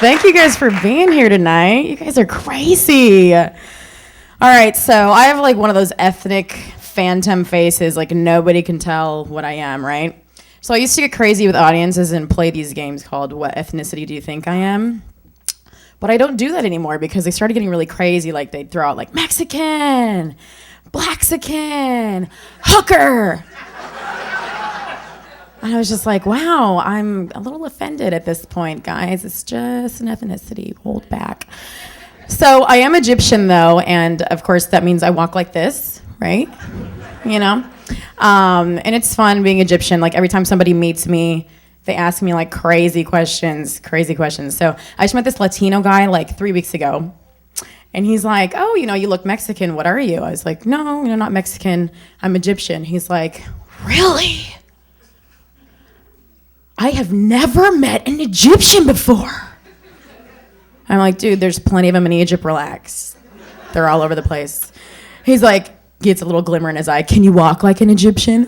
Thank you guys for being here tonight. You guys are crazy. All right, so I have like one of those ethnic phantom faces, like nobody can tell what I am, right? So I used to get crazy with audiences and play these games called What Ethnicity Do You Think I Am? But I don't do that anymore because they started getting really crazy. Like they'd throw out like Mexican, Blaxican, hooker. And I was just like, wow, I'm a little offended at this point, guys. It's just an ethnicity. Hold back. So I am Egyptian, though, and of course that means I walk like this, right? You know? And it's fun being Egyptian. Like every time somebody meets me, they ask me like crazy questions. So I just met this Latino guy like 3 weeks ago. And he's like, oh, you know, you look Mexican. What are you? I was like, no, not Mexican. I'm Egyptian. He's like, really? I have never met an Egyptian before. I'm like, dude, there's plenty of them in Egypt, relax. They're all over the place. He's like, gets a little glimmer in his eye. Can you walk like an Egyptian?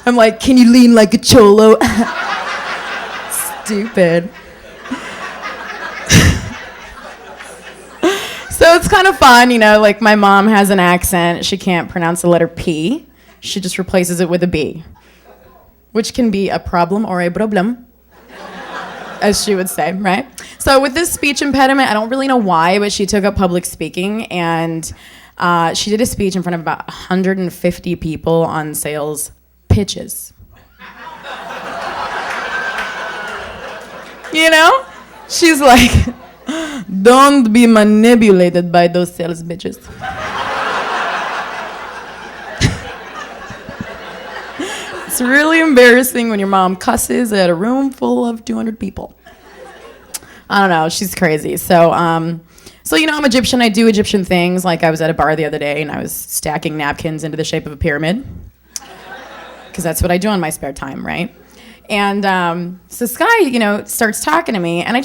I'm like, can you lean like a cholo? Stupid. So it's kind of fun, you know, like my mom has an accent. She can't pronounce the letter P. She just replaces it with a B, which can be a problem or a problem, as she would say, right? So with this speech impediment, I don't really know why, but she took up public speaking, and she did a speech in front of about 150 people on sales pitches. You know? She's like, don't be manipulated by those sales bitches. It's really embarrassing when your mom cusses at a room full of 200 people. I don't know, she's crazy. So you know, I'm Egyptian. I do Egyptian things. Like I was at a bar the other day and I was stacking napkins into the shape of a pyramid. Because that's what I do in my spare time, right? And so this guy, you know, starts talking to me, and I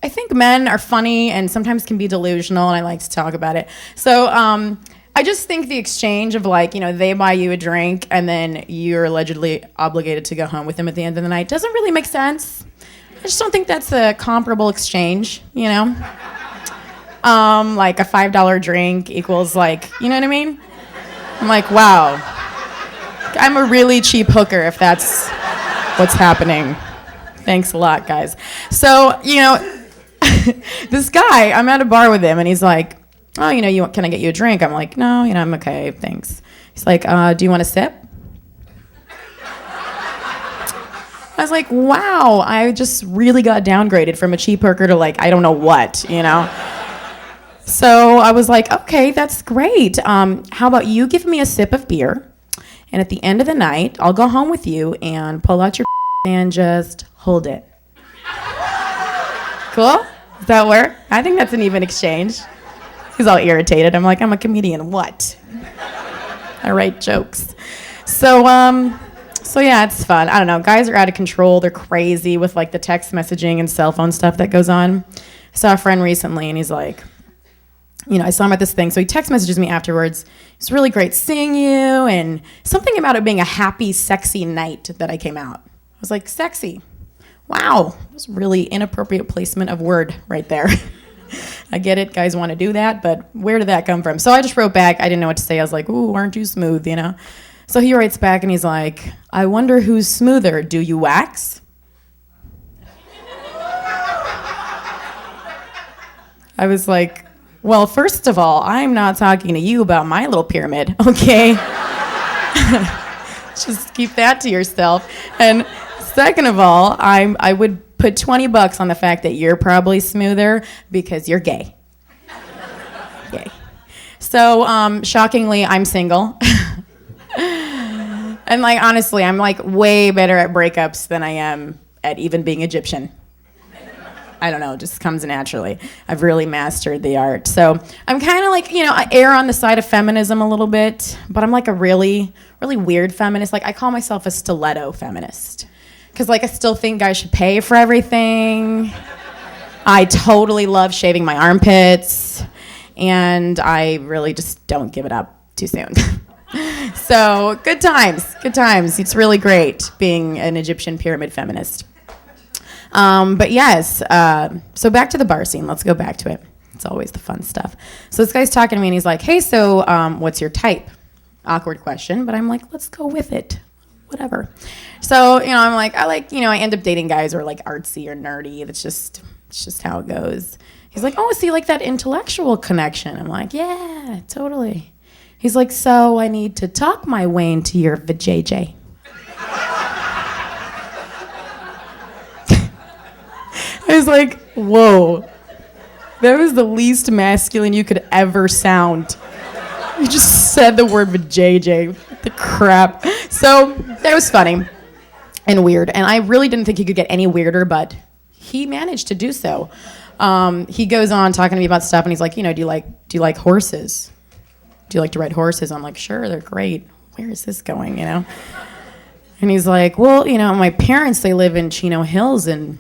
think men are funny and sometimes can be delusional, and I like to talk about it. So I just think the exchange of like, you know, they buy you a drink and then you're allegedly obligated to go home with them at the end of the night doesn't really make sense. I just don't think that's a comparable exchange, you know? Like a $5 drink equals like, you know what I mean? I'm like, wow. I'm a really cheap hooker if that's what's happening. Thanks a lot, guys. So, you know, this guy, I'm at a bar with him and he's like, oh, you know, can I get you a drink? I'm like, no, you know, I'm okay, thanks. He's like, do you want a sip? I was like, wow, I just really got downgraded from a cheap hooker to like, I don't know what, you know? So I was like, okay, that's great. How about you give me a sip of beer, and at the end of the night, I'll go home with you and pull out your and just hold it. Cool? Does that work? I think that's an even exchange. He's all irritated. I'm like, I'm a comedian. What? I write jokes. So yeah, it's fun. I don't know. Guys are out of control. They're crazy with like the text messaging and cell phone stuff that goes on. I saw a friend recently, and he's like, you know, I saw him at this thing. So he text messages me afterwards. It's really great seeing you, and something about it being a happy, sexy night that I came out. I was like, sexy. Wow. That was really inappropriate placement of word right there. I get it, guys want to do that, but where did that come from? So I just wrote back. I didn't know what to say. I was like, ooh, aren't you smooth, you know? So he writes back and he's like, I wonder who's smoother. Do you wax? I was like, well, first of all, I'm not talking to you about my little pyramid, okay? Just keep that to yourself. And second of all, I would put $20 on the fact that you're probably smoother because you're gay. Gay. So, shockingly, I'm single. And like, honestly, I'm like way better at breakups than I am at even being Egyptian. I don't know, it just comes naturally. I've really mastered the art. So I'm kind of like, you know, I err on the side of feminism a little bit, but I'm like a really, really weird feminist. Like I call myself a stiletto feminist. Because like I still think guys should pay for everything. I totally love shaving my armpits. And I really just don't give it up too soon. So good times. It's really great being an Egyptian pyramid feminist. But yes, so back to the bar scene. Let's go back to it. It's always the fun stuff. So this guy's talking to me and he's like, hey, so what's your type? Awkward question, but I'm like, let's go with it. Whatever. So, I'm like, I end up dating guys who are like artsy or nerdy. It's just how it goes. He's like, oh, so you like that intellectual connection? I'm like, yeah, totally. He's like, so I need to talk my way into your vajayjay. I was like, whoa. That was the least masculine you could ever sound. You just said the word vajayjay. The crap. So that was funny and weird. And I really didn't think he could get any weirder, but he managed to do so. He goes on talking to me about stuff, and he's like, do you like horses? Do you like to ride horses? I'm like, sure, they're great. Where is this going, And he's like, well, my parents, they live in Chino Hills, and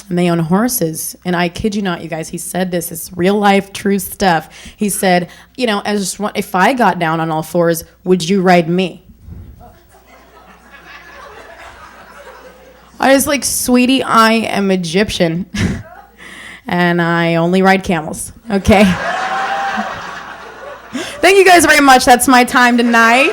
they own horses. And I kid you not, you guys, he said this is real life, true stuff. He said, if I got down on all fours, would you ride me? I was like, sweetie, I am Egyptian. And I only ride camels, okay? Thank you guys very much. That's my time tonight.